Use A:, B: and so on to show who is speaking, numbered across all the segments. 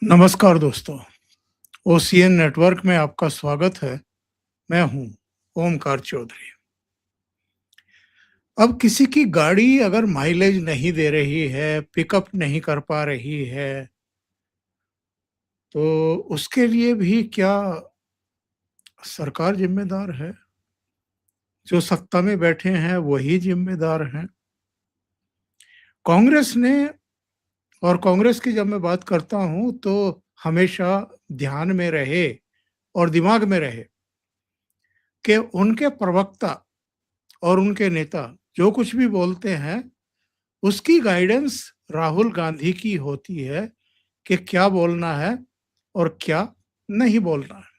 A: नमस्कार दोस्तों, OCN network में आपका स्वागत है। मैं हूं ओमकार चौधरी। अब किसी की गाड़ी अगर माइलेज नहीं दे रही है, पिकअप नहीं कर पा रही है, तो उसके लिए भी क्या सरकार जिम्मेदार है? जो सत्ता में बैठे हैं वही जिम्मेदार हैं? कांग्रेस ने, और कांग्रेस की जब मैं बात करता हूं तो हमेशा ध्यान में रहे और दिमाग में रहे कि उनके प्रवक्ता और उनके नेता जो कुछ भी बोलते हैं उसकी गाइडेंस राहुल गांधी की होती है कि क्या बोलना है और क्या नहीं बोलना है।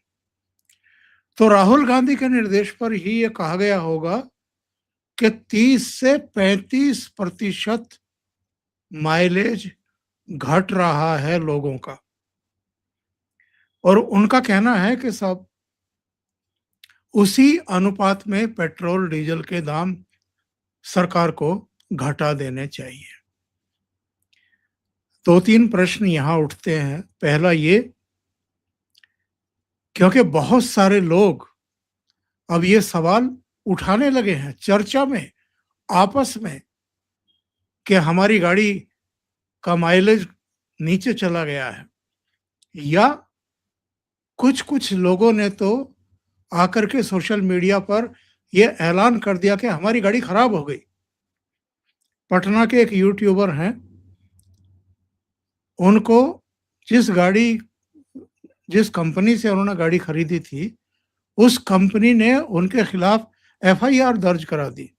A: तो राहुल गांधी के निर्देश पर ही ये कहा गया होगा कि 30 से 35% माइलेज घट रहा है लोगों का, और उनका कहना है कि सब उसी अनुपात में पेट्रोल डीजल के दाम सरकार को घटा देने चाहिए। दो तीन प्रश्न यहाँ उठते हैं। पहला ये, क्योंकि बहुत सारे लोग अब ये सवाल उठाने लगे हैं चर्चा में, आपस में, कि हमारी गाड़ी का माइलेज नीचे चला गया है, या कुछ कुछ लोगों ने तो आकर के सोशल मीडिया पर यह ऐलान कर दिया कि हमारी गाड़ी खराब हो गई। पटना के एक यूट्यूबर हैं, उनको जिस कंपनी से उन्होंने गाड़ी खरीदी थी, उस कंपनी ने उनके खिलाफ एफआईआर दर्ज करा दी,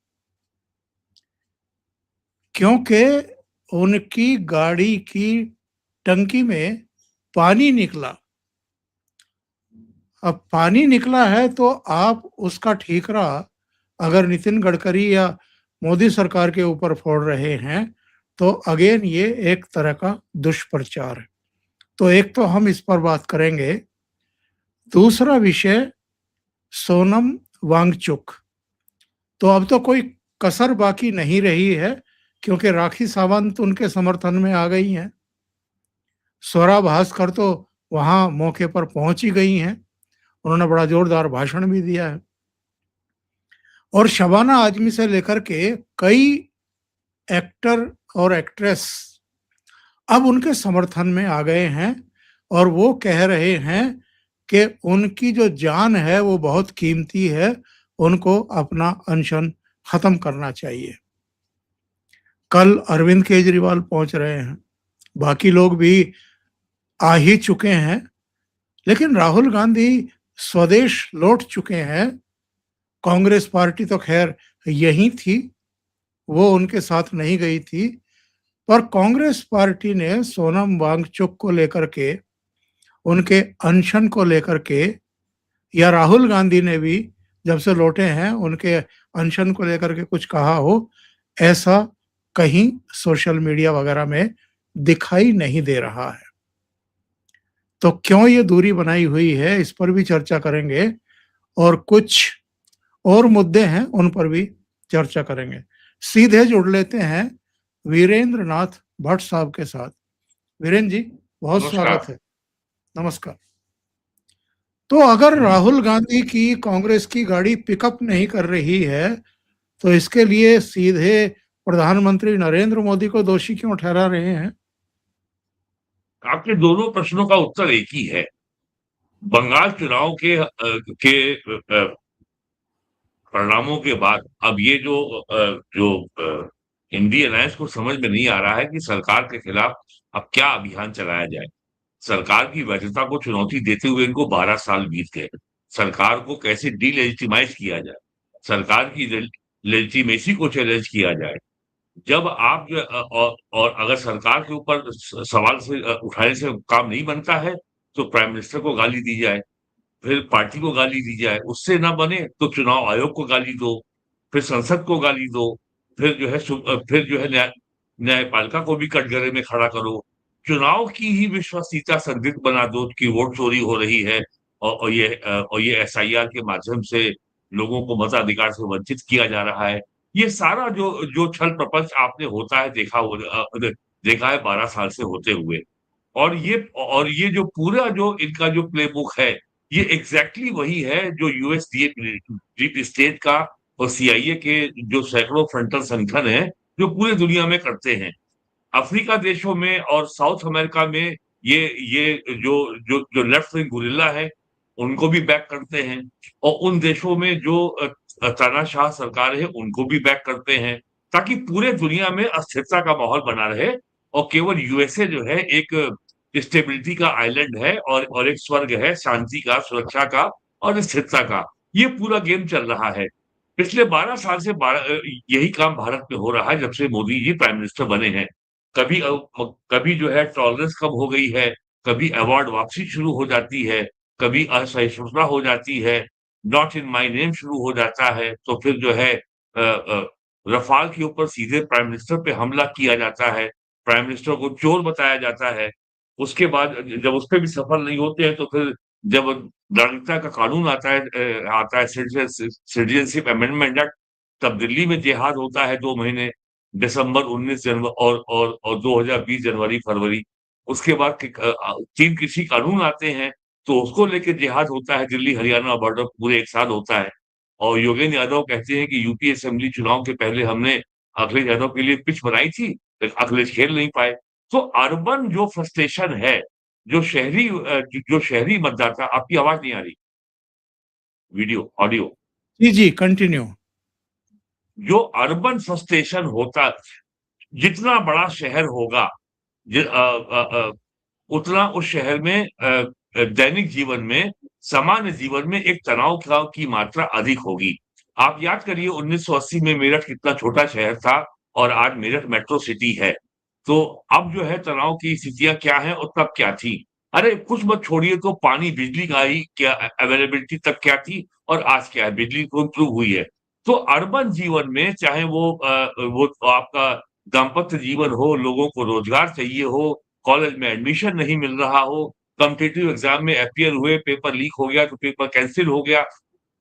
A: क्योंकि उनकी गाड़ी की टंकी में पानी निकला। अब पानी निकला है तो आप उसका ठीकरा अगर नितिन गडकरी या मोदी सरकार के ऊपर फोड़ रहे हैं तो अगेन ये एक तरह का दुष्प्रचार है। तो एक तो हम इस पर बात करेंगे। दूसरा विषय, सोनम वांगचुक। तो अब तो कोई कसर बाकी नहीं रही है, क्योंकि राखी सावंत उनके समर्थन में आ गई हैं। स्वरा भास्कर तो वहां मौके पर पहुंच ही गई हैं, उन्होंने बड़ा जोरदार भाषण भी दिया है। और शबाना आजमी से लेकर के कई एक्टर और एक्ट्रेस अब उनके समर्थन में आ गए हैं, और वो कह रहे हैं कि उनकी जो जान है वो बहुत कीमती है, उनको अपना अनशन खत्म करना चाहिए। कल अरविंद केजरीवाल पहुंच रहे हैं, बाकी लोग भी आ ही चुके हैं, लेकिन राहुल गांधी स्वदेश लौट चुके हैं। कांग्रेस पार्टी तो खैर यही थी, वो उनके साथ नहीं गई थी, पर कांग्रेस पार्टी ने सोनम वांगचुक को लेकर के, उनके अनशन को लेकर के, या राहुल गांधी ने भी जब से लौटे हैं उनके अनशन को लेकर के कुछ कहा हो, ऐसा कहीं सोशल मीडिया वगैरह में दिखाई नहीं दे रहा है। तो क्यों ये दूरी बनाई हुई है, इस पर भी चर्चा करेंगे, और कुछ और मुद्दे हैं उन पर भी चर्चा करेंगे। सीधे जुड़ लेते हैं वीरेंद्र नाथ भट्ट साहब के साथ। वीरेंद्र जी, बहुत स्वागत है। नमस्कार। तो अगर राहुल गांधी की कांग्रेस की गाड़ी पिकअप नहीं कर रही है, तो इसके लिए सीधे प्रधानमंत्री नरेंद्र मोदी को दोषी क्यों ठहरा रहे हैं?
B: आपके दोनों प्रश्नों का उत्तर एक ही है। बंगाल चुनाव के परिणामों के बाद अब ये जो इंडी अलायंस को समझ में नहीं आ रहा है कि सरकार के खिलाफ अब क्या अभियान चलाया जाए। सरकार की वैधता को चुनौती देते हुए इनको 12 साल बीत गए। सरकार को कैसे डीलेजिटिमाइज किया जाए, सरकार की लेजिटिमेसी को चैलेंज किया जाए। जब आप और अगर सरकार के ऊपर सवाल से उठाने से काम नहीं बनता है, तो प्राइम मिनिस्टर को गाली दी जाए, फिर पार्टी को गाली दी जाए, उससे ना बने तो चुनाव आयोग को गाली दो, फिर संसद को गाली दो, फिर जो है न्यायपालिका को भी कटघरे में खड़ा करो, चुनाव की ही विश्वसनीयता संदिग्ध बना दो कि वोट चोरी हो रही है, और ये एसआईआर के माध्यम से लोगों को मताधिकार से वंचित किया जा रहा है। ये सारा जो जो छल प्रपंच आपने होता है देखा है 12 साल से होते हुए। और ये जो पूरा जो इनका जो प्लेबुक है, ये एग्ज़ैक्टली वही है जो यूएस डीप स्टेट का और सीआईए के जो सैकड़ों फ्रंटल संगठन हैं, जो पूरी दुनिया में करते हैं। अफ्रीका देशों में और साउथ अमेरिका में ये जो जो जो लेफ्ट विंग गुरिल्ला है, उनको भी बैक करते हैं और उन देशों में जो तानाशाह सरकार है, उनको भी बैक करते हैं, ताकि पूरे दुनिया में अस्थिरता का माहौल बना रहे और केवल यूएसए जो है एक स्टेबिलिटी का आइलैंड है और एक स्वर्ग है शांति का, सुरक्षा का और स्थिरता का। ये पूरा गेम चल रहा है। पिछले 12 साल से यही काम भारत में हो रहा है जब से मोदी जी प्राइम मिनिस्टर बने हैं। कभी जो है टॉलरेंस कम हो गई है, कभी अवार्ड वापसी शुरू हो जाती है, कभी असहिष्णुता हो जाती है, नॉट इन माय नेम शुरू हो जाता है, तो फिर जो है रफाल के ऊपर सीधे प्राइम मिनिस्टर पे हमला किया जाता है, प्राइम मिनिस्टर को चोर बताया जाता है। उसके बाद जब उसपे भी सफल नहीं होते हैं तो फिर जब नागरिकता का कानून आता है सिटीजनशिप अमेंडमेंट एक्ट, तब दिल्ली में जिहाद होता है 2 महीने, दिसंबर 19 जनव और 2020 जनवरी-फरवरी। उसके बाद 3 कृषि कानून आते हैं, तो उसको लेके जिहाद होता है, दिल्ली-हरियाणा बॉर्डर पूरे एक साथ होता है। और योगेंद्र यादव कहते हैं कि यूपी असेंबली चुनाव के पहले हमने अखिलेश यादव के लिए पिच बनाई थी, लेकिन अखिलेश खेल नहीं पाए। तो अर्बन जो फ्रस्ट्रेशन है, जो शहरी मतदाता आपकी आवाज़ नहीं आ रही, वीडियो, ऑडियो।
A: जी, जी, कंटिन्यू।
B: जो अर्बन फ्रस्ट्रेशन होता जितना बड़ा शहर होगा, उतना उस शहर में दैनिक जीवन में, सामान्य जीवन में एक तनाव की मात्रा अधिक होगी। आप याद करिए 1980 में मेरठ कितना छोटा शहर था और आज मेरठ मेट्रो सिटी है। तो अब जो है तनाव की स्थितियाँ क्या हैं और तब क्या थी? अरे कुछ मत छोड़िए तो पानी, बिजली का ही क्या अवेलेबिलिटी तब क्या थी और आज क्या है? बिजली तो इम्प्रूव हुई है। तो अर्बन जीवन में चाहे वो आपका दाम्पत्य जीवन हो, लोगों को रोज़गार चाहिए हो, कॉलेज में एडमिशन नहीं मिल रहा हो, कॉम्पिटिटिव एग्ज़ाम में अपीयर हुए, पेपर लीक हो गया तो पेपर कैंसल हो गया।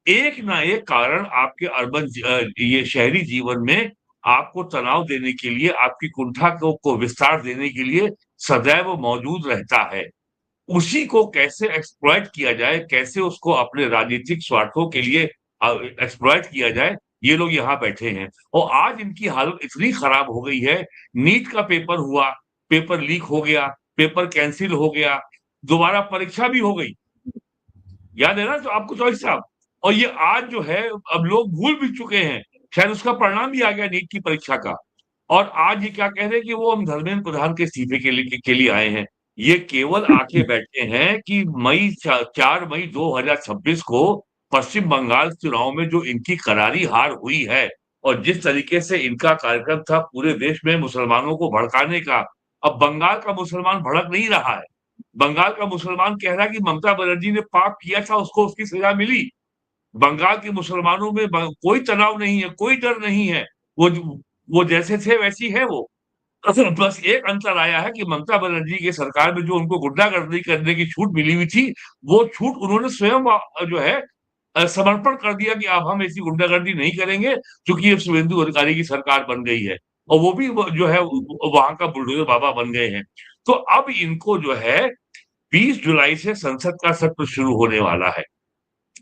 B: एक ना एक कारण आपके ये शहरी जीवन में आपको तनाव देने के लिए, आपकी कुंठा को विस्तार देने के लिए सदैव मौजूद रहता है। उसी को कैसे एक्सप्लॉइट किया जाए, कैसे उसको अपने राजनीतिक स्वार्थों के लिए एक्सप्लॉइट किया जाए, ये लोग यहाँ बैठे हैं। और आज इनकी हालत इतनी खराब हो गई है, नीट का पेपर हुआ, पेपर लीक हो गया, पेपर कैंसल हो गया, दोबारा परीक्षा भी हो गई। याद है ना तो आपको चौधरी साहब? और ये आज जो है अब लोग भूल भी चुके हैं, शायद उसका परिणाम भी आ गया नीट की परीक्षा का। और आज ये क्या कह रहे हैं कि वो हम धर्मेंद्र प्रधान के इस्तीफे के लिए आए हैं। ये केवल आके बैठे हैं कि 4 मई 2026 को पश्चिम बंगाल चुनाव में जो इनकी करारी हार हुई है और जिस तरीके से इनका कार्यक्रम था पूरे देश में मुसलमानों को भड़काने का, अब बंगाल का मुसलमान भड़क नहीं रहा है। बंगाल का मुसलमान कह रहा है कि ममता बनर्जी ने पाप किया था, उसको उसकी सजा मिली। बंगाल के मुसलमानों में कोई तनाव नहीं है, कोई डर नहीं है। वो वो जैसे थे वैसी है वो। बस एक अंतर आया है कि ममता बनर्जी की सरकार में जो उनको गुंडागर्दी करने की छूट मिली हुई थी, वो छूट उन्होंने स्वयं जो है समर्पण कर दिया कि अब हम ऐसी गुंडागर्दी नहीं करेंगे, क्योंकि अब शुभेंदु अधिकारी की सरकार बन गई है। और वो भी जो है वहाँ का बुलडोज़र बाबा बन गए हैं। तो अब इनको जो है 20 जुलाई से संसद का सत्र शुरू होने वाला है।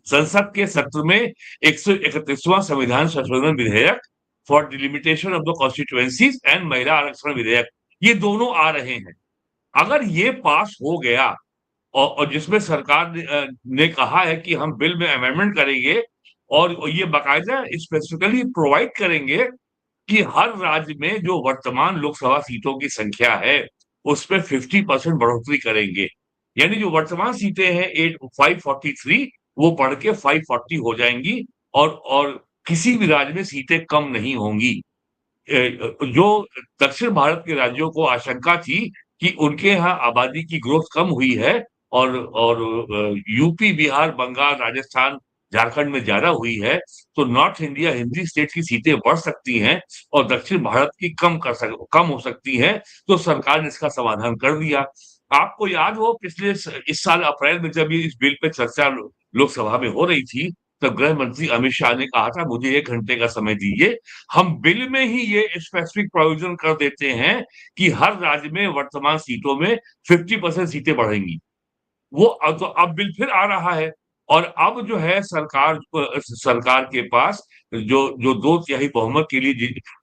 B: संसद के सत्र में 131वां संविधान संशोधन विधेयक for delimitation of the constituencies and महिला आरक्षण विधेयक, ये दोनों आ रहे हैं। अगर ये पास हो गया और जिसमें सरकार ने कहा है कि हम बिल में अमेंडमेंट करेंगे और ये बाकायदा स्पेसिफिकली प्रोवाइड करेंगे कि हर राज्य में जो वर्तमान लोकसभा सीटों की संख्या है, उसपे 50% बढ़ोतरी करेंगे। यानी जो वर्तमान सीटें हैं 543 वो बढ़ के 540 हो जाएँगी और किसी भी राज्य में सीटें कम नहीं होंगी। जो दक्षिण भारत के राज्यों को आशंका थी कि उनके यहाँ आबादी की ग्रोथ कम हुई है और यूपी, बिहार, बंगाल, राजस्थान, झारखंड में ज़्यादा हुई है, तो नॉर्थ इंडिया हिंदी स्टेट की सीटें बढ़ सकती हैं और दक्षिण भारत की कम हो सकती हैं, तो सरकार ने इसका समाधान कर दिया। आपको याद हो इस साल अप्रैल में जब ये इस बिल पे चर्चा लोकसभा में हो रही थी, तब गृह मंत्री अमित शाह ने कहा था मुझे 1 घंटे का समय दीजिए, हम बिल में ही ये स्पेसिफिक प्रोविज़न कर देते हैं कि हर राज्य में वर्तमान सीटों में 50% सीटें बढ़ेंगी। वो तो अब बिल फिर आ रहा है और अब जो है सरकार के पास जो 2 तिहाई बहुमत के लिए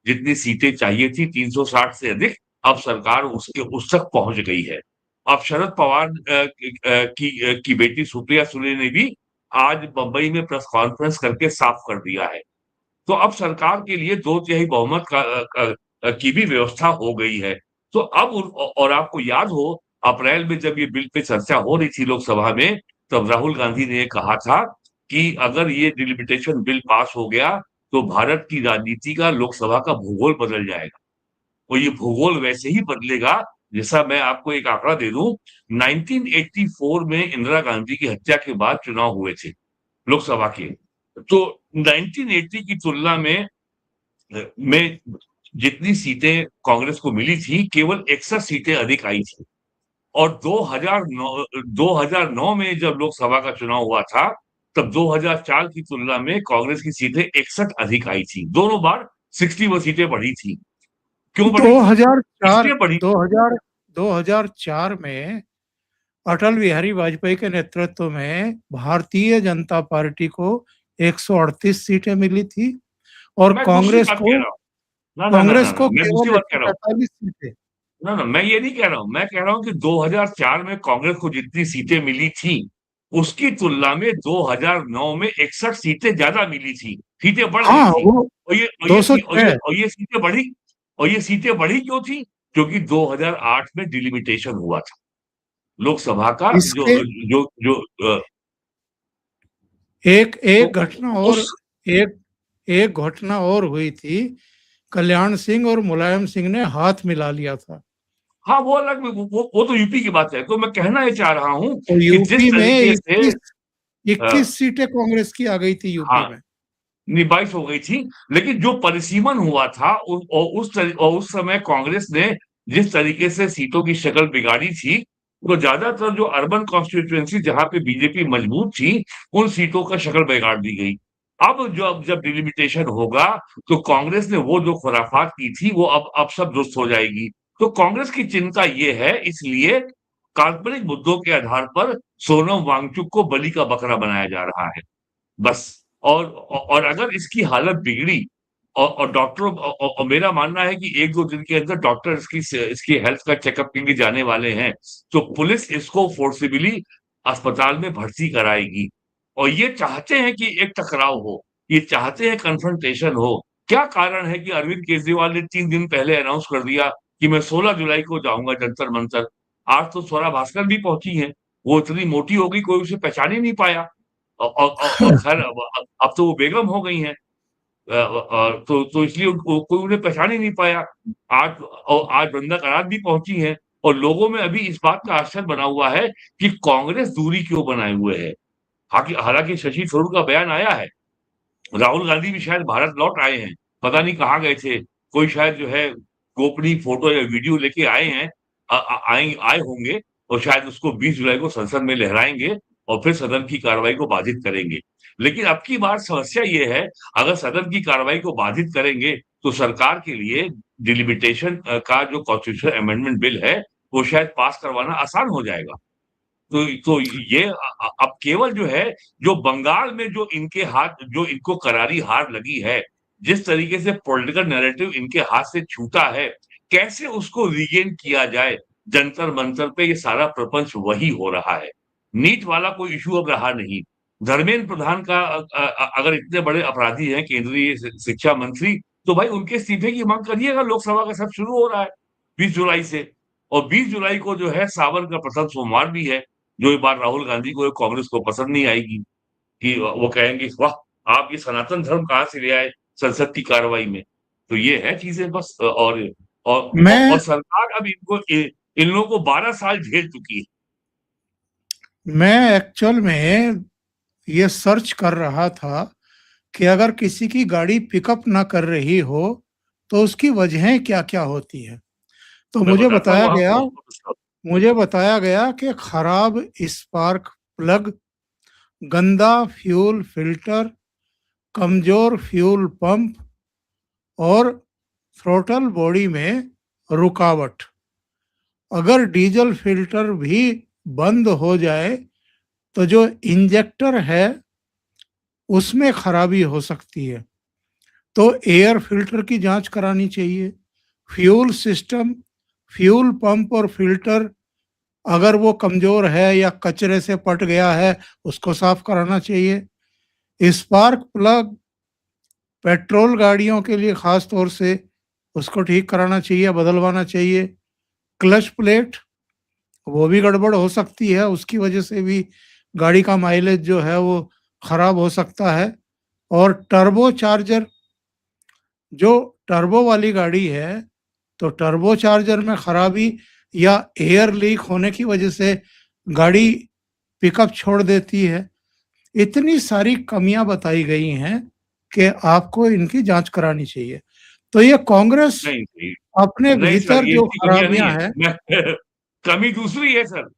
B: जितनी सीटें चाहिए थी 360 से अधिक, अब सरकार उस तक पहुँच गई है। अब शरद पवार की बेटी सुप्रिया सुले ने भी आज बम्बई में प्रेस कॉन्फ्रेंस करके साफ कर दिया है। तो अब सरकार के लिए 2 तिहाई बहुमत की भी व्यवस्था हो गई है। तो अब और आपको याद हो अप्रैल में जब ये बिल पे चर्चा हो रही थी लोकसभा में, तब राहुल गांधी ने ये कहा था कि अगर ये डिलिमिटेशन बिल पास हो गया, तो भारत की राजनीति का लोकसभा का भूगोल बदल जाएगा। और ये भूगोल वैसे ही बदलेगा, जैसा मैं आपको एक आंकड़ा दे दूँ, 1984 में इंदिरा गांधी की हत्या के बाद चुनाव हुए थे, लोकसभा के। तो 1980 की तुलना में जितनी सीटें कांग्रेस को मिली थी, केवल 61 सीटें अधिक आई थी और 2009 में जब लोकसभा का चुनाव हुआ था, तब 2004 की तुलना में कांग्रेस की सीटें 61 अधिक आई थी। दोनों बार 61 सीटें बढ़ी थी। क्यों बढ़ी थी?
A: 2004
B: इसलिए बढ़ी
A: 2000 2004 में अटल बिहारी वाजपेयी के नेतृत्व में भारतीय जनता पार्टी को 138 सीटें मिली थी और
B: मैं दूसरी
A: कांग्रेस
B: बात कह
A: को
B: रहा हूँ। ना, मैं दूसरी
A: केवल
B: बात कह रहा हूँ।
A: 145 सीटें।
B: ना, मैं ये नहीं कह रहा हूँ। मैं कह रहा हूँ कि 2004 में कांग्रेस को जितनी सीटें मिली थी, उसकी तुलना में 2009 में 61 सीटें ज़्यादा मिली थी। सीटें बढ़ गई
A: हाँ,
B: थी।
A: वो
B: और ये और ये सी
A: 206
B: और ये सीटें बढ़ी क्यों थी? क्योंकि 2008 में डिलिमिटेशन हुआ था। लोकसभा का जो
A: इसके
B: जो जो अ,
A: एक
B: तो
A: एक घटना और
B: उस
A: एक एक घटना और हुई थी। कल्याण सिंह और मुलायम सिंह ने हाथ मिला लिया था।
B: हाँ, वो अलग वो तो यूपी की बात है। तो मैं कहना ये चाह रहा हूँ
A: तो
B: कि जिस
A: यूपी में
B: तरीके से
A: 21
B: अ,
A: 21 सीटें कांग्रेस की आ गई थी यूपी
B: हाँ,
A: में।
B: नहीं 22 हो गई थी, लेकिन जो परिसीमन हुआ था उस समय कांग्रेस ने जिस तरीके से सीटों की शक्ल बिगाड़ी थी, तो ज्यादातर जो अर्बन कॉन्स्टिट्यूएंसी जहाँ पे बीजेपी मजबूत थी, उन सीटों का शक्ल बिगाड़ दी गई। अब जब डिलिमिटेशन होगा, तो कांग्रेस ने वो जो खुराफात की थी, वो अब सब दुरुस्त हो जाएगी। तो कांग्रेस की चिंता ये है, इसलिए काल्पनिक मुद्दों के आधार पर सोनम वांगचुक को बलि का बकरा बनाया जा रहा है। बस और अगर इसकी हालत बिगड़ी और डॉक्टरों और मेरा मानना है कि 1-2 दिन के अंदर डॉक्टर इसकी हेल्थ का चेकअप के लिए जाने वाले हैं, तो पुलिस इसको फोर्सिबली अस्पताल में भर्ती कराएगी और ये चाहते हैं कि एक टकराव हो, ये चाहते हैं कन्फ्रंटेशन हो। क्या कारण है कि अरविंद केजरीवाल ने 3 दिन पहले अनाउंस कर दिया कि मैं 16 जुलाई को जाऊँगा जंतर-मंतर। आज तो स्वरा भास्कर भी पहुँची हैं, वो इतनी मोटी हो गई कोई उसे पहचान ही नहीं पाया। और खैर अब तो वो बेगम हो गई हैं। तो इसलिए उनको कोई उन्हें पहचान ही नहीं पाया। आज वृंदा करात भी पहुँची हैं और लोगों में अभी इस बात का आश्चर्य बना हुआ है कि कांग्रेस दूरी क्यों बनाए हुए है। हालाँकि शशि थरूर का बयान आया है। राहुल गांधी भी शायद भारत लौट आए हैं। पता नहीं कहाँ गए थे। कोई शायद जो है गोपनीय फ़ोटो या वीडियो लेके आए हैं। आए होंगे और शायद उसको 20 जुलाई को संसद में लहराएँगे और फिर सदन की कार्रवाई को बाधित करेंगे। लेकिन अब की बार समस्या ये है, अगर सदन की कार्रवाई को बाधित करेंगे, तो सरकार के लिए डिलिमिटेशन का जो कॉन्स्टिट्यूशनल अमेंडमेंट बिल है, वो शायद पास करवाना आसान हो जाएगा। तो ये अब केवल जो है, जो बंगाल में जो इनको करारी हार लगी है, जिस तरीके से पॉलिटिकल नैरेटिव इनके हाथ से छूटा है, कैसे उसको रीगेन किया जाए, जंतर-मंतर पे ये सारा प्रपंच वही हो रहा है। नीट वाला कोई इश्यू अब रहा नहीं। धर्मेंद्र प्रधान का अगर इतने बड़े अपराधी हैं केंद्रीय शिक्षा मंत्री, तो भाई उनके इस्तीफे की माँग करिएगा, लोकसभा का सत्र शुरू हो रहा है, 20 जुलाई से और 20 जुलाई को जो है सावन का प्रथम सोमवार भी है। जो इस बार राहुल गांधी को कांग्रेस को पसंद नहीं आएगी कि वो कहेंगे वाह! आप ये सनातन धर्म कहाँ से ले आए संसद की कार्रवाई में। तो ये है चीज़ें बस और
A: मैं
B: सरकार अब इन लोगों को 12 साल झेल चुकी है।
A: मैं एक्चुअल में ये सर्च कर रहा था कि अगर किसी की गाड़ी पिकअप ना कर रही हो, तो उसकी वजहें क्या-क्या होती हैं। तो
B: मैं बताता हूँ आपको।
A: मुझे बताया गया कि खराब स्पार्क प्लग गंदा फ्यूल फिल्टर, कमजोर फ्यूल पंप और थ्रोटल बॉडी में रुकावट। अगर डीजल फिल्टर भी बंद हो जाए तो जो इंजेक्टर है उसमें खराबी हो सकती है। तो एयर फिल्टर की जांच करानी चाहिए। फ्यूल सिस्टम, फ्यूल पंप और फिल्टर अगर वो कमजोर है या कचरे से पट गया है उसको साफ कराना चाहिए। स्पार्क प्लग पेट्रोल गाड़ियों के लिए खास तौर से उसको ठीक कराना चाहिए, बदलवाना चाहिए। क्लच प्लेट, वो भी गड़बड़ हो सकती है, उसकी वजह से भी गाड़ी का माइलेज जो है वो खराब हो सकता है। और टर्बो चार्जर, जो टर्बो वाली गाड़ी है तो टर्बो चार्जर में खराबी या एयर लीक होने की वजह से गाड़ी पिकअप छोड़ देती है। इतनी सारी कमियां बताई गई हैं कि आपको इनकी जांच करानी चाहिए। तो ये कांग्रेस
B: नहीं, नहीं,
A: अपने
B: नहीं सर,
A: भीतर
B: ये
A: जो
B: इतनी कमियां नहीं
A: खराबियां
B: है।
A: हैं।
B: मैं कमी दूसरी है सर।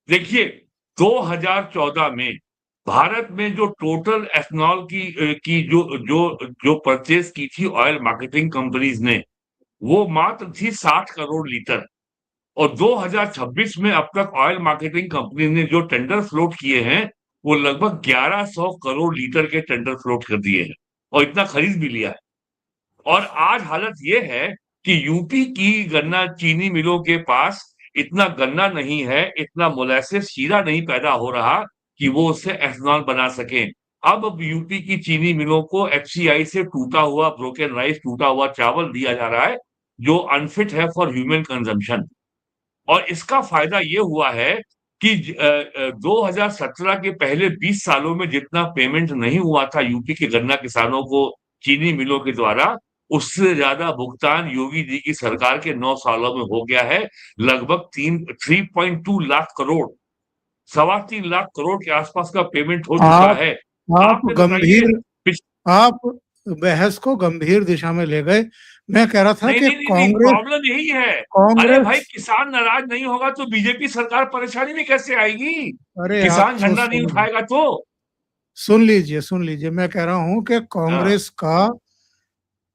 B: देखिए, 2014 में भारत में जो टोटल एथनॉल की जो परचेज की थी ऑयल मार्केटिंग कंपनीज ने, वो मात्र थी 60 करोड़ लीटर। और 2026 में अब तक ऑयल मार्केटिंग कंपनी ने जो टेंडर फ्लोट किए हैं, वो लगभग 1100 करोड़ लीटर के टेंडर फ्लोट कर दिए हैं और इतना खरीद भी लिया है। और आज हालत ये है कि यूपी की गन्ना चीनी मिलों के पास इतना गन्ना नहीं है, इतना मोलेसेस शीरा नहीं पैदा हो रहा कि वो उससे एथनॉल बना सकें। अब यूपी की चीनी मिलों को एफसीआई से टूटा हुआ ब्रोकन राइस, टूटा हुआ चावल दिया जा रहा है, जो अनफिट है फॉर ह्यूमन कंजम्पशन। और इसका फायदा ये हुआ है कि 2017 के पहले 20 सालों में जितना पेमेंट नहीं हुआ था यूपी के गन्ना किसानों को चीनी मिलों के द्वारा, उससे ज्यादा भुगतान योगी जी की सरकार के 9 सालों में हो गया है। लगभग 3.2 लाख करोड़, 3.25 लाख करोड़ के आसपास का पेमेंट हो चुका
A: आप
B: है।
A: आप
B: आप ये बताइए,
A: गंभीर आप बहस को गंभीर दिशा में ले गए। मैं कह रहा था
B: नहीं,
A: कि
B: नहीं, नहीं, नहीं,
A: कांग्रेस
B: प्रॉब्लम यही है। अरे भाई,
A: कांग्रेस
B: किसान नाराज नहीं होगा तो बीजेपी सरकार परेशानी में कैसे आएगी?
A: अरे आप
B: किसान
A: तो
B: झंडा नहीं
A: सुन
B: उठाएगा तो।
A: सुन लीजिए, मैं कह रहा हूं कि
B: हाँ,
A: कांग्रेस का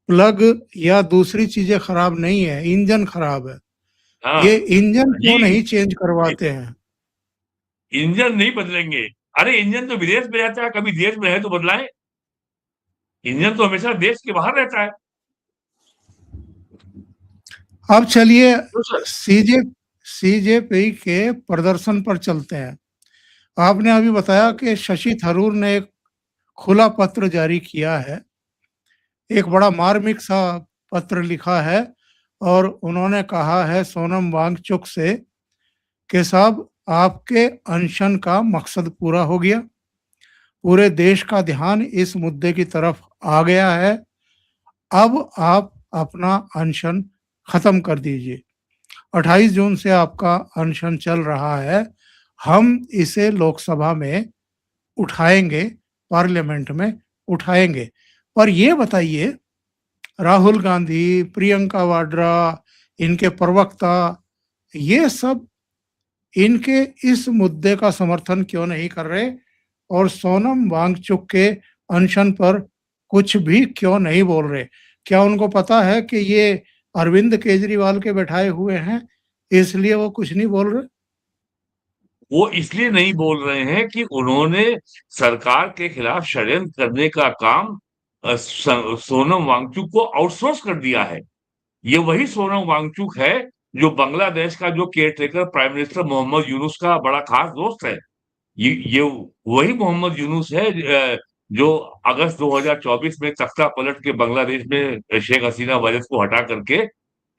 A: प्लग या दूसरी चीजें खराब नहीं है, इंजन खराब है।
B: हाँ,
A: ये इंजन क्यों
B: जी,
A: नहीं चेंज करवाते हैं?
B: इंजन नहीं बदलेंगे। अरे इंजन तो विदेश में रहता है, कभी देश में है तो बदलाएं। इंजन तो हमेशा देश के बाहर रहता है।
A: अब चलिए
B: तो सर,
A: सीजे सीजेपी के प्रदर्शन पर चलते हैं। आपने अभी बताया कि शशि थरूर ने एक खुला पत्र जारी किया है, एक बड़ा मार्मिक सा पत्र लिखा है और उन्होंने कहा है सोनम वांगचुक से कि साहब आपके अनशन का मकसद पूरा हो गया, पूरे देश का ध्यान इस मुद्दे की तरफ आ गया है, अब आप अपना अनशन खत्म कर दीजिए। 28 जून से आपका अनशन चल रहा है, हम इसे लोकसभा में उठाएंगे, पार्लियामेंट में उठाएंगे। पर ये बताइए, राहुल गांधी, प्रियंका वाड्रा, इनके प्रवक्ता, ये सब इनके इस मुद्दे का समर्थन क्यों नहीं कर रहे और सोनम वांगचुक के अनशन पर कुछ भी क्यों नहीं बोल रहे? क्या उनको पता है कि ये अरविंद केजरीवाल के बैठाए हुए हैं, इसलिए वो कुछ नहीं बोल रहे?
B: वो इसलिए नहीं बोल रहे हैं कि उन्होंने सरकार के खिलाफ षड्यंत्र करने का काम सोनम वांगचुक को आउटसोर्स कर दिया है। ये वही सोनम वांगचुक है जो बांग्लादेश का जो caretaker prime minister Muhammad Yunus का बड़ा खास दोस्त है। ये वही मोहम्मद यूनुस है जो अगस्त 2024 में तख्ता पलट के बांग्लादेश में शेख हसीना वालिद को हटा करके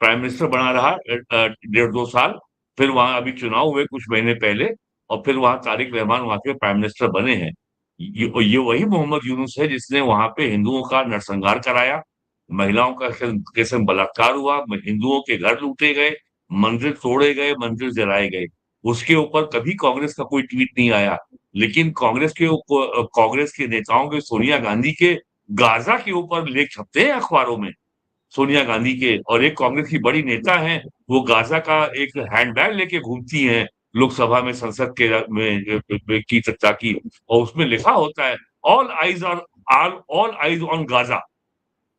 B: प्राइम मिनिस्टर बना रहा 1.5-2 साल। फिर वहां अभी चुनाव हुए कुछ महीने पहले और फिर वहां तारिक रहमान वहां के प्राइम मिनिस्टर बने हैं। ये वही मोहम्मद यूनुस है जिसने वहां पे हिंदुओं का नरसंहार कराया, महिलाओं का के संग बलात्कार हुआ, हिंदुओं के घर लूटे गए, मंदिर तोड़े गए, मंदिर जलाए गए। उसके ऊपर कभी कांग्रेस का कोई ट्वीट नहीं आया। लेकिन कांग्रेस के नेताओं के, सोनिया गांधी के गाजा के ऊपर लेख छपते हैं अखबारों में। सोनिया गांधी के, और एक कांग्रेस की बड़ी नेता हैं, वो गाजा का एक हैंडबैग लेके घूमती हैं लोकसभा में संसद के की चर्चा की, और उसमें लिखा होता है ऑल आइज ऑन गाजा।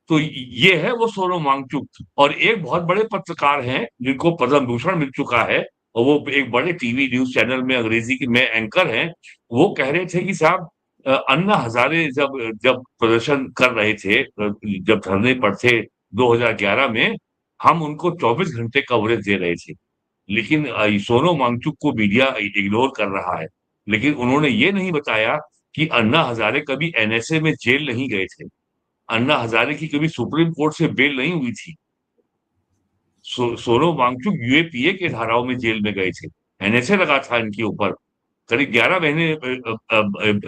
B: तो ये है वो सोनम वांगचुक। और एक बहुत बड़े पत्रकार हैं जिनको पद्म भूषण मिल चुका है, और वो एक बड़े टीवी न्यूज़ चैनल में अंग्रेजी के में एंकर हैं। वो कह रहे थे कि साहब अन्ना हज़ारे जब जब प्रदर्शन कर रहे थे, जब धरने पर थे 2011 में, हम उनको 24 घंटे कवरेज दे रहे थे। लेकिन सोनम वांगचुक को मीडिया इग्नोर कर रहा है। लेकिन उन्होंने ये नहीं बताया कि अन्ना हज़ारे कभी एनएसए में जेल नहीं गए थे। अन्ना हज़ारे की कभी सुप्रीम कोर्ट से बेल नहीं हुई थी। सोनम वांगचुक यूएपीए के धाराओं में जेल में गए थे। एनएसए लगा था इनके ऊपर। करीब 11 महीने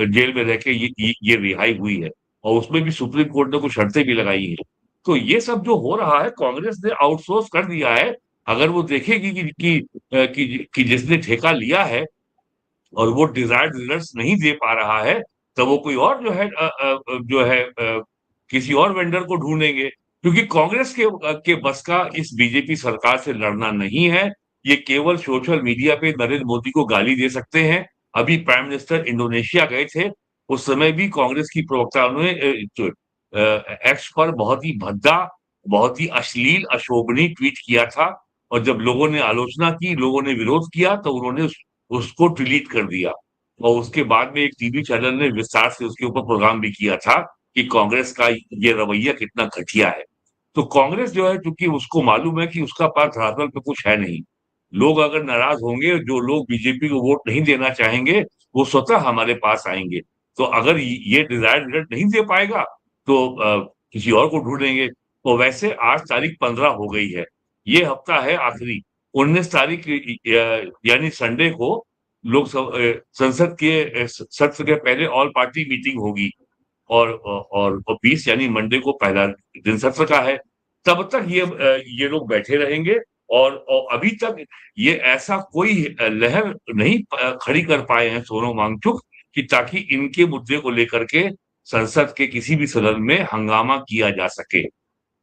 B: जेल में रह के ये रिहाई हुई है, और उसमें भी सुप्रीम कोर्ट ने कुछ शर्तें भी लगाई हैं। तो ये सब जो हो रहा है, कांग्रेस ने आउटसोर्स कर दिया है। अगर वो देखेगी कि जिसने ठेका लिया है और वो डिजायर्ड रिजल्ट्स नहीं दे पा रहा है, तो वो कोई और किसी और वेंडर को ढूंढेंगे। क्योंकि कांग्रेस के बस का इस बीजेपी सरकार से लड़ना नहीं है। ये केवल सोशल मीडिया पे नरेंद्र मोदी को गाली दे सकते हैं। अभी प्राइम मिनिस्टर इंडोनेशिया गए थे, उस समय भी कांग्रेस की प्रवक्ता ने एक्स पर बहुत ही भद्दा, बहुत ही अश्लील, अशोभनीय ट्वीट किया था। और जब लोगों ने आलोचना की, लोगों ने विरोध किया, तो उन्होंने उसको डिलीट कर दिया। और उसके बाद में एक टीवी चैनल ने विस्तार से उसके ऊपर प्रोग्राम भी किया था कि कांग्रेस का ये रवैया कितना घटिया है। तो कांग्रेस जो है, चूंकि उसको मालूम है कि उसका पास धरातल पे कुछ है नहीं। लोग अगर नाराज होंगे, जो लोग बीजेपी को वोट नहीं देना चाहेंगे, वो स्वतः हमारे पास आएंगे। तो अगर ये डिजायर्ड रिजल्ट नहीं दे पाएगा, तो किसी और को ढूंढेंगे। तो वैसे आज तारीख 15 हो गई है, ये हफ्ता है आखिरी। 19 तारीख यानी संडे को संसद के सत्र के पहले ऑल पार्टी मीटिंग होगी। और 20 यानी मंडे को पहला दिन सत्र का है। तब तक ये लोग बैठे रहेंगे। और अभी तक ये ऐसा कोई लहर नहीं खड़ी कर पाए हैं सोनम वांगचुक, कि ताकि इनके मुद्दे को लेकर के संसद के किसी भी सदन में हंगामा किया जा सके।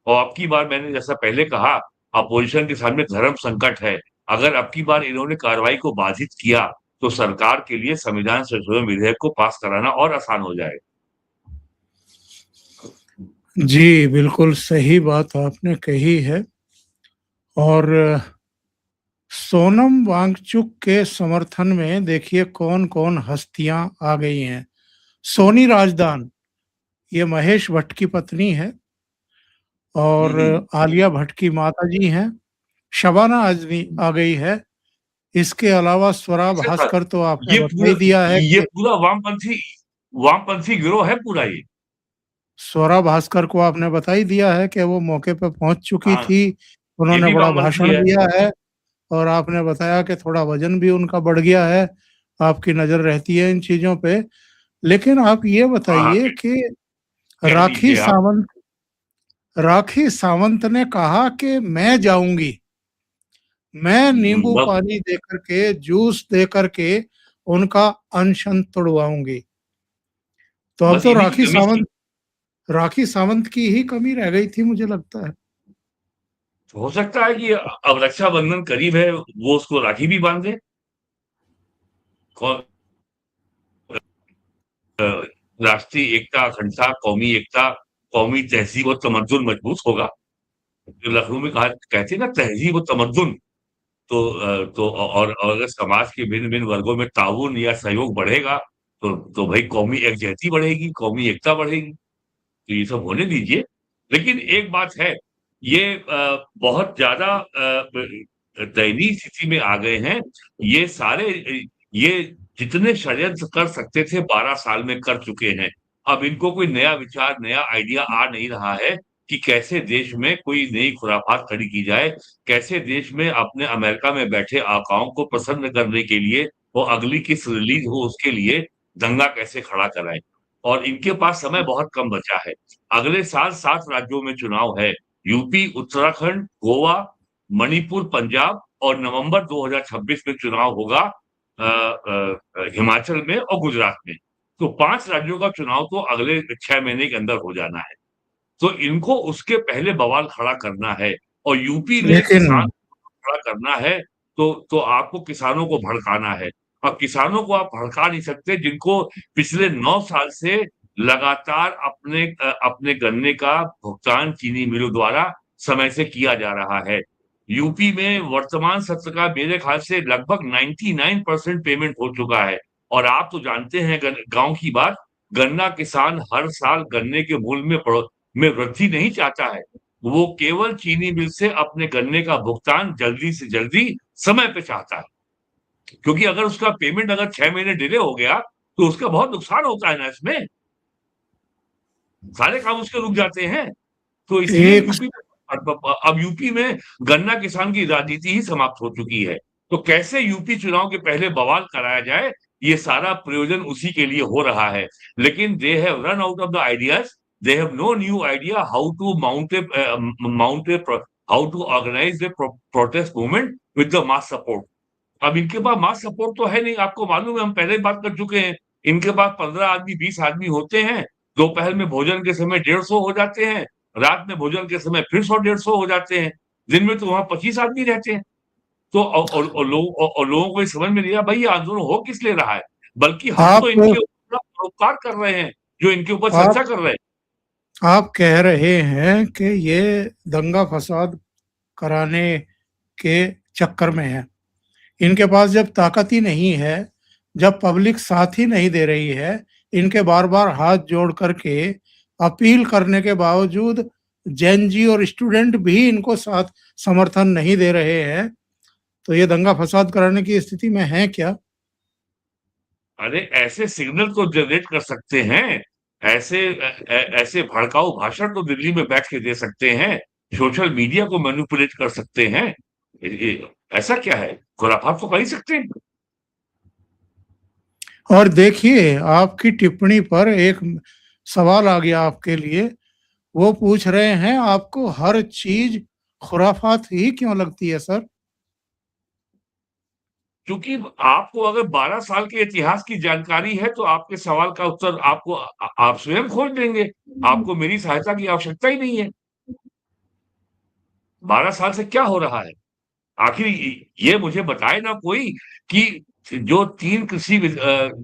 B: और अब की बार मैंने जैसा पहले कहा, अपोजिशन के सामने धर्म संकट है। अगर अब की बार इन्होंने कार्रवाई को बाधित किया, तो सरकार के लिए संविधान संशोधन विधेयक को पास कराना और आसान हो जाएगा।
A: जी, बिल्कुल सही बात आपने कही है। और सोनम वांगचुक के समर्थन में देखिए कौन-कौन हस्तियां आ गई हैं। सोनी राजदान, ये महेश भट्ट की पत्नी है, और आलिया भट्ट की माताजी हैं। शबाना आजमी आ गई है। इसके अलावा स्वरा
B: अच्छा था,
A: भास्कर तो आपने बता ही दिया है
B: ये
A: कि
B: पूरा वामपंथी गिरोह है पूरा ये।
A: स्वरा भास्कर को आपने बता ही दिया है कि वो मौके पे पहुंच चुकी
B: हाँ,
A: थी।
B: ये
A: उन्होंने
B: भी
A: बड़ा
B: वामपंथी
A: भाषण
B: है।
A: दिया है, और आपने बताया कि थोड़ा वजन भी उनका बढ़ गया है। आपकी नज़र रहती है इन चीज़ों पे। लेकिन आप ये
B: हाँ, हाँ,
A: बताइए कि
B: कह
A: राखी
B: दीजिए आप।
A: सावंत राखी सावंत ने कहा कि मैं जाऊंगी, मैं नींबू
B: मतलब
A: पानी देकर के, जूस देकर के उनका अनशन तुड़वाऊंगी। तो अब
B: बस
A: तो
B: इन्हीं की कमी थी।
A: राखी सावंत की ही कमी रह गई थी, मुझे लगता है।
B: हो सकता है कि अब रक्षाबंधन करीब है, वो उसको राखी भी बांध दे। कौ- अ, राष्ट्रीय एकता, अखंडता, कौमी एकता, कौमी तहजीब और तमद्दुन मजबूत होगा। जो लखनऊ में कहा कहते हैं ना, तहजीब और तमद्दुन। और अगर समाज के भिन्न-भिन्न वर्गों में ताउन या सहयोग बढ़ेगा, तो भाई कौमी यकजहती बढ़ेगी, कौमी एकता बढ़ेगी। तो ये सब होने दीजिए। लेकिन एक बात है, ये बहुत ज़्यादा दयनीय स्थिति में आ गए हैं। ये सारे ये जितने षड्यंत्र कर सकते थे 12 साल में कर चुके हैं। अब इनको कोई नया विचार, नया आइडिया आ नहीं रहा है कि कैसे देश में कोई नई खुराफात खड़ी की जाए, कैसे देश में अपने अमेरिका में बैठे आकाओं को प्रसन्न करने के लिए, वो अगली किस्त रिलीज़ हो उसके लिए दंगा कैसे खड़ा कराएँ। और इनके पास समय बहुत कम बचा है। अगले साल 7 राज्यों में चुनाव है। यूपी, उत्तराखंड, गोवा, मणिपुर, पंजाब, और नवंबर 2026 में चुनाव होगा हिमाचल में और गुजरात में। तो 5 राज्यों का चुनाव तो अगले 6 महीने के अंदर हो जाना है। तो इनको उसके पहले बवाल खड़ा करना है। और यूपी में
A: लेकिन
B: किसान खड़ा करना है, तो आपको किसानों को भड़काना है। अब किसानों को आप भड़का नहीं सकते जिनको पिछले 9 साल से लगातार अपने गन्ने का भुगतान चीनी मिलों द्वारा समय से किया जा रहा है। यूपी में वर्तमान सत्र का मेरे ख्याल से लगभग 99% पेमेंट हो चुका है। और आप तो जानते हैं गाँव की बात, गन्ना किसान हर साल गन्ने के मूल्य में वृद्धि नहीं चाहता है। वो केवल चीनी मिल से अपने गन्ने का भुगतान जल्दी से जल्दी समय पे चाहता है। क्योंकि अगर उसका पेमेंट अगर 6 महीने डिले हो गया, तो उसका बहुत नुकसान होता है ना इसमें। सारे काम उसके रुक जाते हैं। तो इसलिए
A: एक
B: अब यूपी में गन्ना किसान की राजनीति ही समाप्त हो चुकी है। तो कैसे यूपी चुनाव के पहले बवाल कराया जाए, ये सारा प्रयोजन उसी के लिए हो रहा है। लेकिन they have run out of the ideas, they have no new idea how to mount a how to organise a protest movement with the mass support. अब इनके पास मास सपोर्ट तो है नहीं, आपको मालूम है, हम पहले ही बात कर चुके हैं। इनके पास 15 आदमी 20 आदमी होते हैं, दोपहर में भोजन के समय 150 हो जाते हैं, रात में भोजन के समय फिर 100-150 हो जाते हैं, दिन में तो वहां 25 आदमी रहते हैं। तो और लोगों को ये समझ में नहीं आया भाई ये आंदोलन हो किस लिए रहा है, बल्कि हम
A: आप
B: तो इनके ऊपर परोपकार कर रहे हैं, जो इनके ऊपर
A: आप
B: चर्चा कर रहे हैं।
A: आप कह रहे हैं कि ये दंगा फसाद कराने के चक्कर में है। इनके पास जब ताकत ही नहीं है, जब पब्लिक साथ ही नहीं दे रही है, इनके बार बार हाथ जोड़ करके अपील करने के बावजूद जैन जी और स्टूडेंट भी इनको साथ समर्थन नहीं दे रहे हैं, तो ये दंगा फसाद कराने की स्थिति में है क्या?
B: अरे ऐसे सिग्नल तो जनरेट कर सकते हैं, ऐसे भड़काऊ भाषण तो दिल्ली में बैठ के दे सकते हैं, सोशल मीडिया को मैनिपुलेट कर सकते हैं। ऐसा क्या है, खुराफात तो कर ही सकते हैं।
A: और देखिए, आपकी टिप्पणी पर एक सवाल आ गया आपके लिए। वो पूछ रहे हैं आपको हर चीज खुराफात ही क्यों लगती है सर?
B: क्योंकि आपको अगर 12 साल के इतिहास की जानकारी है तो आपके सवाल का उत्तर आपको आप स्वयं खोज लेंगे। आपको मेरी सहायता की आवश्यकता ही नहीं है। 12 साल से क्या हो रहा है? आखिर ये मुझे बताए ना कोई कि जो 3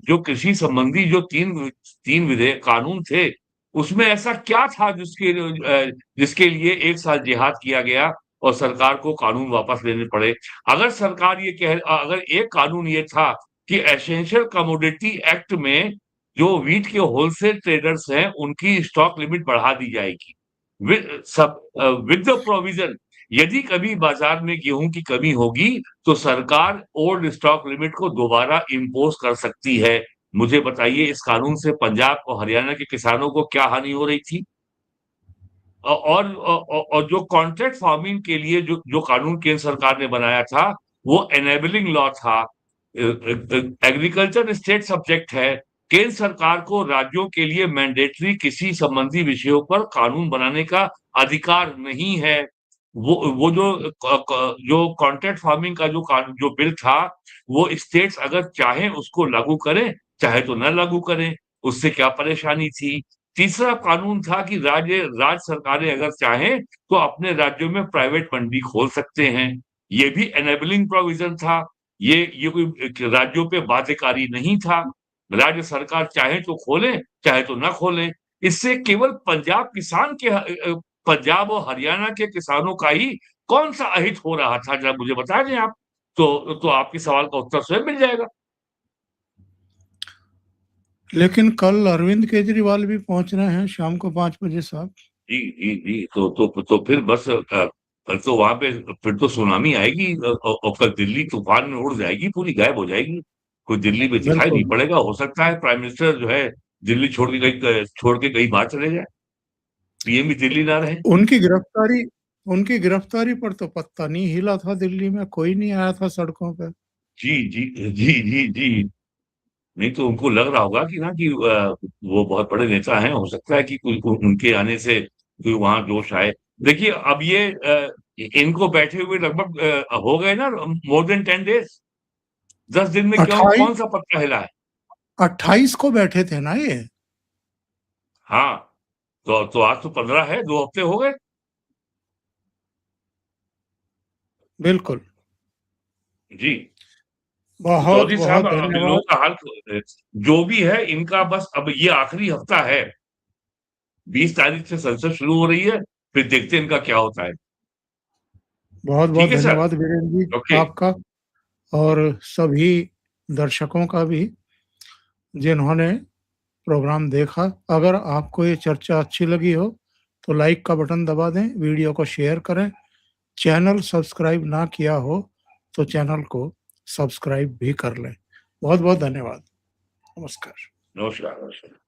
B: जो कृषि संबंधी जो 3 विधेयक कानून थे, उसमें ऐसा क्या था जिसके लिए 1 साल जिहाद किया गया और सरकार को कानून वापस लेने पड़े। अगर एक कानून ये था कि एसेंशियल कमोडिटी एक्ट में जो व्हीट के होलसेल ट्रेडर्स हैं, उनकी स्टॉक लिमिट बढ़ा दी जाएगी। विद द प्रोविजन, यदि कभी बाजार में गेहूं की कमी होगी तो सरकार ओल्ड स्टॉक लिमिट को दोबारा इंपोज कर सकती है। मुझे बताइए इस कानून से पंजाब और हरियाणा के किसानों को क्या हानि हो रही थी? और जो कॉन्ट्रैक्ट फार्मिंग के लिए जो जो कानून केंद्र सरकार ने बनाया था, वो एनेबलिंग लॉ था। एग्रीकल्चर स्टेट सब्जेक्ट है। केंद्र सरकार को राज्यों के लिए मैंडेटरी कृषि संबंधी विषयों पर कानून बनाने का अधिकार नहीं है। वो जो कॉन्ट्रैक्ट फार्मिंग का जो बिल था, वो स्टेट्स अगर चाहें उसको लागू करें, चाहे तो न लागू करें, उससे क्या परेशानी थी? तीसरा कानून था कि राज्य सरकारें अगर चाहें तो अपने राज्यों में प्राइवेट मंडी खोल सकते हैं। ये भी एनेबलिंग प्रोविजन था। ये कोई राज्यों पे बाध्यकारी नहीं था। राज्य सरकार चाहे तो खोले, चाहे तो ना खोले। इससे केवल पंजाब और हरियाणा के किसानों का ही कौन सा अहित हो रहा था, जरा मुझे बता दें आप। तो आपके सवाल का उत्तर स्वयं मिल जाएगा।
A: लेकिन कल अरविंद केजरीवाल भी पहुंच रहे हैं शाम को 5 बजे साहब।
B: जी, जी, जी। तो फिर बस फिर तो वहाँ पे फिर तो सुनामी आएगी और फिर दिल्ली तूफान में उड़ जाएगी, पूरी गायब हो जाएगी। कोई दिल्ली में दिखाई नहीं
A: बिल्कुल।
B: पड़ेगा। हो सकता है प्राइम मिनिस्टर जो है दिल्ली छोड़ के कहीं बाहर चले जाए। पीएम भी दिल्ली ना रहे।
A: उनकी गिरफ्तारी उनकी गिरफ्तारी पर तो पत्ता नहीं हिला था, दिल्ली में कोई नहीं आया था सड़कों पे।
B: जी, जी, जी, जी, जी। नहीं तो उनको लग रहा होगा कि वो बहुत बड़े नेता हैं, हो सकता है कि कोई उनके आने से कोई वहाँ जोश आए। देखिए अब इनको बैठे हुए लगभग हो गए ना मोर देन 10 डेज़। 10 दिन में क्यों
A: 28
B: कौन-सा पत्ता हिला है?
A: 28 को बैठे थे ना ये।
B: हाँ, तो आज तो 15 है, 2 हफ्ते हो गए।
A: बिल्कुल।
B: जी। चौधरी
A: बहुत-बहुत
B: साहब, अब इन लोगों
A: धन्यवाद।
B: का हाल जो भी है, इनका बस अब ये आखिरी हफ्ता है। 20 तारीख से संसद शुरू हो रही है, फिर देखते हैं इनका क्या होता है।
A: बहुत-बहुत
B: ठीक है सर?
A: धन्यवाद वीरेंद्र जी
B: ओके।
A: आपका और सभी दर्शकों का भी, जिन्होंने प्रोग्राम देखा। अगर आपको ये चर्चा अच्छी लगी हो, तो लाइक का बटन दबा दें, वीडियो को शेयर करें। चैनल सब्सक्राइब ना किया हो, तो चैनल को सब्सक्राइब भी कर लें। बहुत-बहुत धन्यवाद। नमस्कार।
B: नमस्कार, नमस्कार।